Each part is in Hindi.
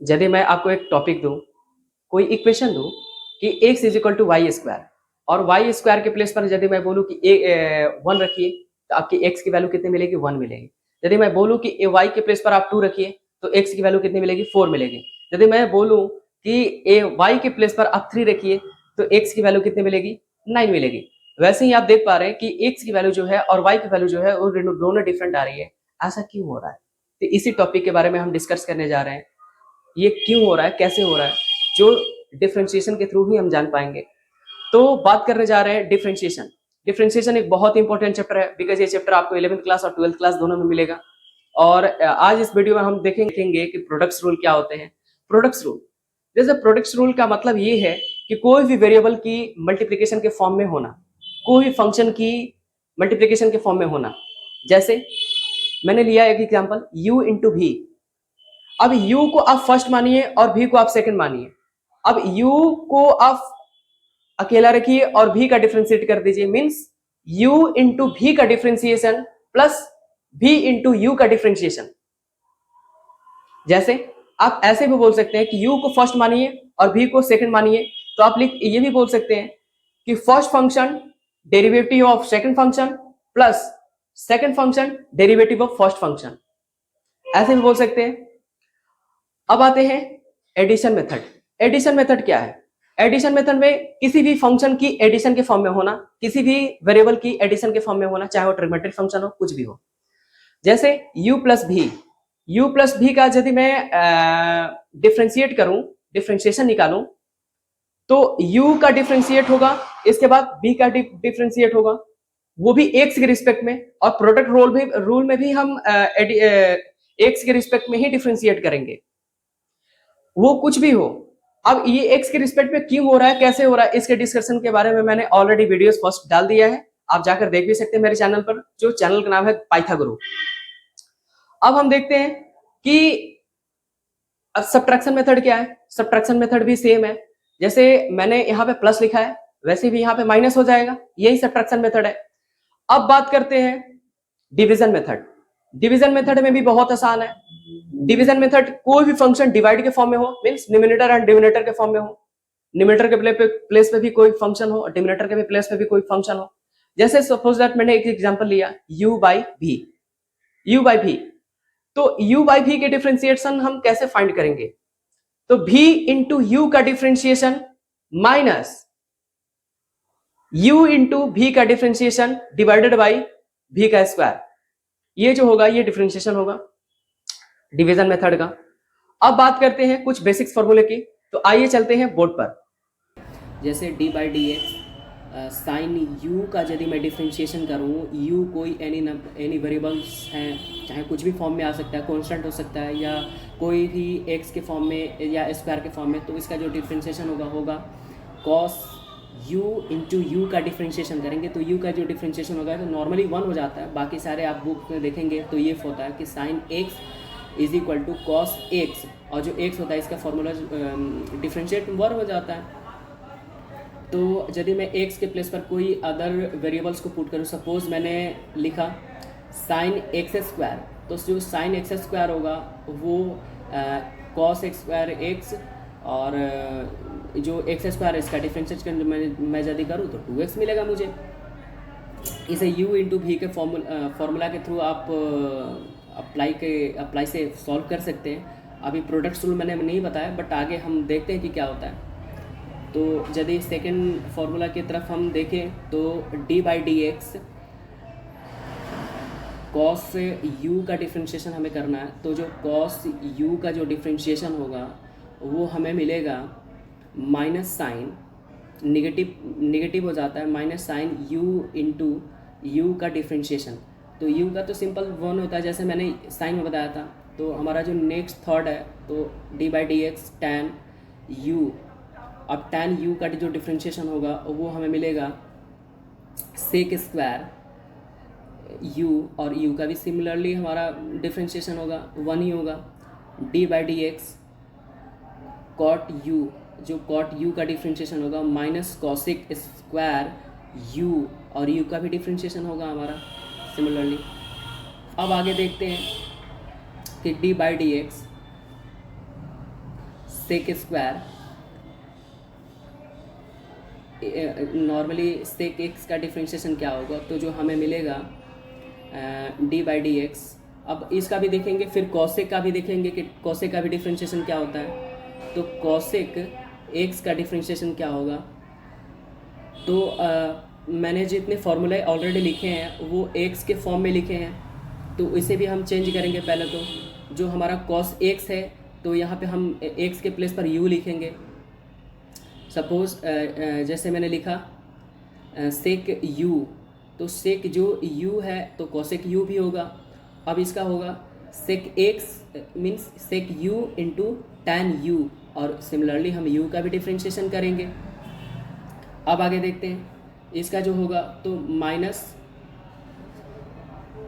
यदि मैं आपको एक टॉपिक दूं, कोई इक्वेशन दूं कि x is equal to y square, और वाई स्क्वायर के प्लेस पर यदि मैं बोलूं कि 1 रखिए, तो आपकी x की वैल्यू कितनी मिलेगी? 1 मिलेगी। यदि मैं बोलूं कि y के प्लेस पर आप 2 रखिए, तो x की वैल्यू कितनी मिलेगी? 4 मिलेगी। यदि मैं बोलूं कि y के प्लेस पर आप 3 रखिए, तो x की वैल्यू कितनी मिलेगी? 9 मिलेगी। वैसे ही आप देख पा रहे हैं कि x की वैल्यू जो है और y की वैल्यू जो है वो दोनों डिफरेंट आ रही है। ऐसा क्यों हो रहा है? तो इसी टॉपिक के बारे में हम डिस्कस करने जा रहे हैं। ये क्यों हो रहा है, कैसे हो रहा है, जो डिफरेंशिएशन के थ्रू ही हम जान पाएंगे। तो बात करने जा रहे हैं डिफरेंशिएशन। डिफरेंशिएशन एक बहुत इंपॉर्टेंट चैप्टर है, बिकॉज ये चैप्टर आपको 11th क्लास और 12th क्लास दोनों में मिलेगा। और आज इस वीडियो में हम देखेंगे कि प्रोडक्ट्स रूल क्या होते हैं। प्रोडक्ट्स रूल, जैसे प्रोडक्ट्स रूल का मतलब ये है कि कोई भी वेरिएबल की मल्टीप्लिकेशन के फॉर्म में होना, कोई भी फंक्शन की मल्टीप्लिकेशन के फॉर्म में होना। जैसे मैंने लिया एक एग्जांपल, u इंटू भी। अब u को आप फर्स्ट मानिए और v को आप सेकंड मानिए। अब u को आप अकेला रखिए और v का डिफरेंशिएट कर दीजिए, मींस u इंटू भी का differentiation plus v into u का डिफरेंशिएशन। जैसे आप ऐसे भी बोल सकते हैं कि u को फर्स्ट मानिए और v को सेकंड मानिए। तो आप ये भी बोल सकते हैं कि first function derivative of second function plus second function derivative of first function, ऐसे भी बोल सकते हैं। अब आते हैं एडिशन मेथड। एडिशन मेथड क्या है? एडिशन मेथड में किसी भी फंक्शन की एडिशन के फॉर्म में होना, किसी भी वेरिएबल की एडिशन के फॉर्म में होना, चाहे वो ट्रिग्मेट्रिक फंक्शन हो, कुछ भी हो। जैसे u प्लस भी का यदि मैं डिफ्रेंशिएट करूं, डिफ्रेंशिएशन निकालूं, तो u का डिफ्रेंशिएट होगा, इसके बाद b का डिफ्रेंशिएट होगा, वो भी x के रिस्पेक्ट में। और प्रोडक्ट रूल में भी हम x के रिस्पेक्ट में ही डिफ्रेंशिएट करेंगे, वो कुछ भी हो। अब ये x के रिस्पेक्ट में क्यों हो रहा है, कैसे हो रहा है, इसके डिस्कशन के बारे में मैंने ऑलरेडी वीडियोस फर्स्ट डाल दिया है, आप जाकर देख भी सकते हैं मेरे चैनल पर, जो चैनल का नाम है पाइथागोरस। अब हम देखते हैं कि अब सब्ट्रैक्शन मेथड क्या है। सब्ट्रैक्शन मेथड भी सेम है, जैसे मैंने यहाँ पे प्लस लिखा है वैसे भी यहाँ पे माइनस हो जाएगा, यही सब्ट्रैक्शन मेथड है। अब बात करते हैं डिवीजन मेथड। डिवीजन मेथड में भी बहुत आसान है। डिवीजन मेथड, कोई भी फंक्शन डिवाइड के फॉर्म में हो, मींस न्यूमरेटर एंड डिनोमिनेटर के फॉर्म में हो, न्यूमरेटर के प्लेस पे भी कोई फंक्शन हो और डिनोमिनेटर के भी प्लेस पे भी कोई फंक्शन हो। जैसे सपोज दैट मैंने एक एग्जांपल लिया u बाई v। तो u बाई v के डिफरेंशिएशन हम कैसे फाइंड करेंगे? तो v इंटू u का differentiation minus u into v का डिफरेंशिएशन डिवाइडेड बाई v का स्क्वायर, ये जो होगा ये डिफरेंशिएशन होगा डिवीजन मेथड का। अब बात करते हैं कुछ बेसिक्स फॉर्मूले की, तो आइए चलते हैं बोर्ड पर। जैसे d by D x sine u का यदि मैं डिफ्रेंशिएशन करूँ, u कोई एनी वेरिएबल्स हैं, चाहे कुछ भी फॉर्म में आ सकता है, कॉन्स्टेंट हो सकता है या कोई भी x के फॉर्म में या स्क्वायर के फॉर्म में, तो इसका जो डिफ्रेंशिएशन होगा cos u इंटू यू का डिफ्रेंशिएशन करेंगे, तो u का जो डिफ्रेंशिएशन होगा तो नॉर्मली 1 हो जाता है। बाकी सारे आप बुक में देखेंगे तो ये होता है कि sine x is equal to cos x, और जो x होता है इसका फॉर्मूला डिफ्रेंशिएट 1 हो जाता है। तो यदि मैं x के प्लेस पर कोई अदर वेरिएबल्स को पुट करूँ, सपोज मैंने लिखा साइन एक्स स्क्वायर, तो जो साइन एक्स स्क्वायर होगा वो कॉस एक्स स्क्वायर एक्स, और जो एक्स स्क्वायर इसका डिफरेंशिएट मैं यदि करूँ तो 2x मिलेगा मुझे। इसे u इंटू भी के फॉर्मूला के थ्रू आप अप्लाई से सॉल्व कर सकते हैं। अभी प्रोडक्ट रूल मैंने नहीं बताया, बट आगे हम देखते हैं कि क्या होता है। तो यदि सेकेंड फॉर्मूला की तरफ हम देखें तो d by D x cos u का डिफ्रेंशिएशन हमें करना है, तो जो कॉस u का जो डिफ्रेंशिएशन होगा वो हमें मिलेगा माइनस साइन, निगेटिव हो जाता है, minus sine u into u का डिफ्रेंशिएशन। तो u का तो सिंपल 1 होता है, जैसे मैंने साइन में बताया था। तो हमारा जो नेक्स्ट थर्ड है तो d by D x tan u, अब टैन u का जो डिफ्रेंशिएशन होगा वो हमें मिलेगा सेक स्क्वायर u, और u का भी सिमिलरली हमारा डिफ्रेंशिएशन होगा 1 ही होगा, d by D x cot u, जो कॉट u का डिफ्रेंशिएशन होगा माइनस कॉसिक स्क्वायर u, और u का भी डिफ्रेंशिएशन होगा हमारा सिमिलरली। अब आगे देखते हैं कि d by D x sec square, normally sec x का डिफ्रेंशिएशन क्या होगा, तो जो हमें मिलेगा डी बाई डी एक्स। अब इसका भी देखेंगे, फिर कॉसेक का भी देखेंगे कि कॉसेक का भी डिफ्रेंशिएशन क्या होता है। तो कॉसेक एक्स का डिफ्रेंशिएशन क्या होगा, तो मैंने जितने फार्मूले ऑलरेडी लिखे हैं वो एक्स के फॉर्म में लिखे हैं, तो इसे भी हम चेंज करेंगे। पहले तो जो हमारा कॉस एक्स है, तो यहाँ पे हम एक्स के प्लेस पर यू लिखेंगे। सपोज़ जैसे मैंने लिखा सेक यू, तो सेक जो यू है तो कॉसेक यू भी होगा। अब इसका होगा sec x means sec u into tan u, और सिमिलरली हम यू का भी डिफ्रेंशिएशन करेंगे। अब आगे देखते हैं, इसका जो होगा तो minus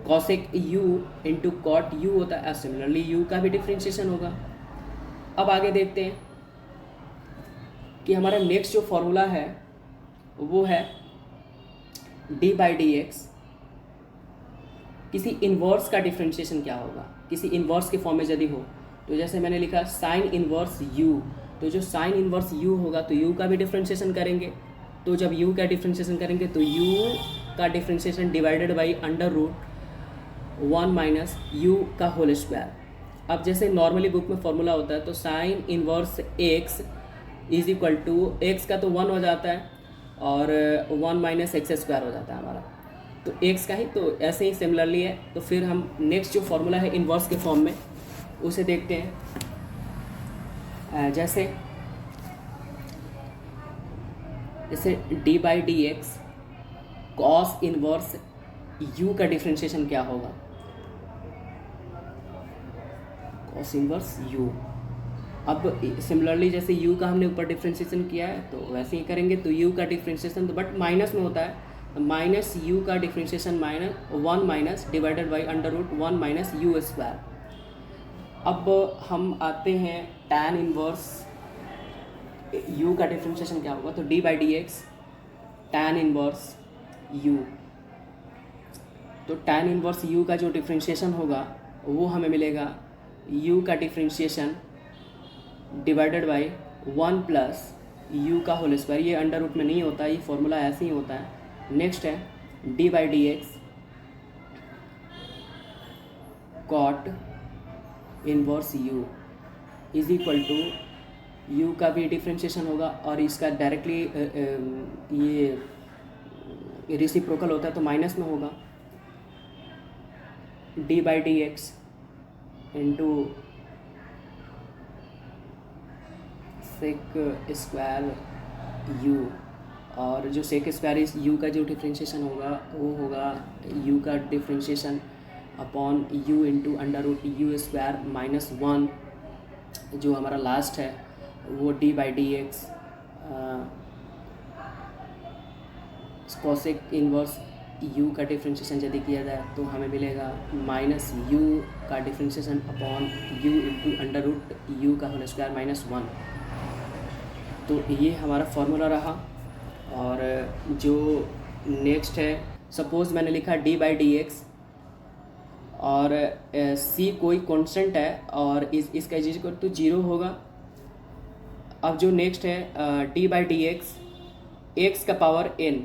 cosec u into cot u होता है, सिमिलरली यू का भी डिफ्रेंशिएशन होगा। अब आगे देखते हैं कि हमारा नेक्स्ट जो फॉर्मूला है वो है डी बाई डी एक्स। किसी इन्वर्स का डिफ्रेंशिएशन क्या होगा, किसी इन्वर्स के फॉर्म में यदि हो, तो जैसे मैंने लिखा साइन इन्वर्स यू, तो जो साइन इन्वर्स यू होगा तो यू का भी डिफ्रेंशिएशन करेंगे। तो जब यू का डिफ्रेंशिएशन करेंगे तो यू का differentiation divided by under root 1 minus u का होल स्क्वायर। अब जैसे नॉर्मली बुक में फॉर्मूला होता है, तो sine inverse x is equal to x का तो 1 हो जाता है और 1 माइनस एक्स स्क्वायर हो जाता है हमारा, तो एक्स का ही, तो ऐसे ही सिमिलरली है। तो फिर हम नेक्स्ट जो फॉर्मूला है इन्वर्स के फॉर्म में उसे देखते हैं। जैसे D by D x cos inverse u का डिफ्रेंशिएशन क्या होगा, कॉस इन्वर्स यू। अब सिमिलरली जैसे u का हमने ऊपर डिफ्रेंशिएशन किया है तो वैसे ही करेंगे, तो u का डिफ्रेंशिएशन तो बट माइनस में होता है, माइनस u का differentiation minus 1 minus divided by under root 1 minus u square. अब हम आते हैं tan इन्वर्स u का डिफ्रेंशिएशन क्या होगा, तो d by D x tan inverse u, तो tan इन्वर्स u का जो डिफ्रेंशिएशन होगा वो हमें मिलेगा u का differentiation divided by 1 plus you का होल स्क्वायर। ये अंडर रूट में नहीं होता, ये फॉर्मूला ऐसे ही होता है। नेक्स्ट है d by D x cot inverse u is equal to u का भी डिफ्रेंशिएशन होगा, और इसका डायरेक्टली ये रेसिप्रोकल होता है तो माइनस में होगा, d by D x into sec square u, और जो सेक स्क्वायर इस यू का जो डिफ्रेंशिएशन होगा वो होगा यू का differentiation upon u into under root u square minus 1, जो हमारा लास्ट है वो d by D x cosec inverse u का डिफ्रेंशिएशन यदि किया जाए तो हमें मिलेगा माइनस यू का differentiation upon u into under root u का होल स्क्वायर माइनस 1। तो ये हमारा फॉर्मूला रहा। और जो नेक्स्ट है, सपोज़ मैंने लिखा डी बाई डी एक्स और सी कोई कांस्टेंट है और इसका इज इक्वल टू 0 होगा। अब जो नेक्स्ट है डी बाई डी एक्स का पावर n,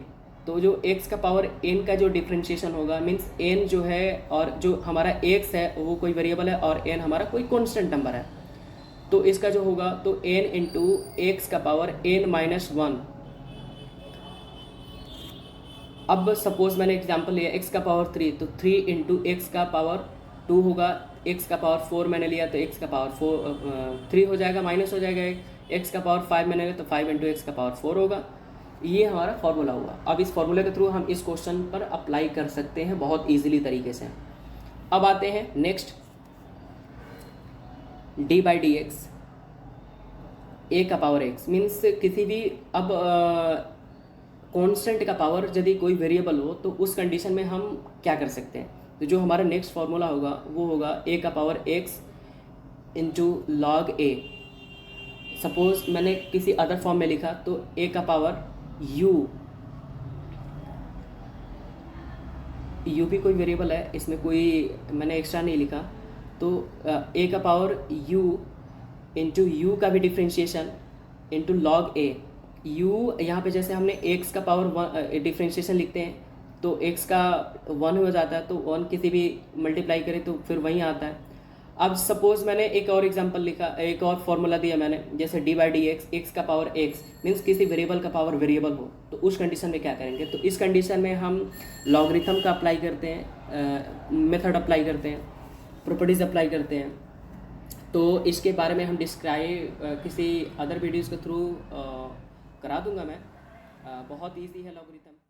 तो जो x का पावर n का जो डिफ्रेंशिएशन होगा मीन्स n जो है और जो हमारा x है वो कोई वेरिएबल है और n हमारा कोई कांस्टेंट नंबर है, तो इसका जो होगा तो n इंटू एक्स का पावर n माइनस 1। अब सपोज मैंने एग्जांपल लिया x का पावर 3, तो 3 इंटू एक्स का पावर 2 होगा, x का पावर 4 मैंने लिया तो x का पावर 3 हो जाएगा, माइनस हो जाएगा, x का पावर 5 मैंने लिया तो 5 इंटू एक्स का पावर 4 होगा। ये हमारा फॉर्मूला हुआ। अब इस फॉर्मूले के थ्रू हम इस क्वेश्चन पर अप्लाई कर सकते हैं बहुत ईजिली तरीके से। अब आते हैं next, D by D X A का पावर एक्स मीन्स किसी भी, अब कांस्टेंट का पावर यदि कोई वेरिएबल हो तो उस कंडीशन में हम क्या कर सकते हैं, तो जो हमारा नेक्स्ट फार्मूला होगा वो होगा ए का पावर एक्स इंटू लॉग ए। सपोज मैंने किसी अदर फॉर्म में लिखा तो ए का पावर यू भी कोई वेरिएबल है, इसमें कोई मैंने एक्स्ट्रा नहीं लिखा, तो ए का पावर यू इंटू यू का भी differentiation into log A. You यहाँ पे जैसे हमने एक्स का पावर डिफ्रेंशिएशन लिखते हैं तो एक्स का 1 हो जाता है, तो 1 किसी भी मल्टीप्लाई करें तो फिर वहीं आता है। अब सपोज मैंने एक और एग्जांपल लिखा, एक और फॉर्मूला दिया मैंने, जैसे D by D x, x का पावर एक्स मीन्स किसी वेरिएबल का पावर वेरिएबल हो, तो उस कंडीशन में क्या करेंगे? तो इस कंडीशन में हम लॉगरिथम का अप्लाई करते हैं, मेथड अप्लाई करते हैं, प्रॉपर्टीज़ अप्लाई करते हैं। तो इसके बारे में हम डिस्क्राइब किसी अदर वीडियोज़ के थ्रू करा दूंगा मैं। बहुत ईजी है लॉगरिथम।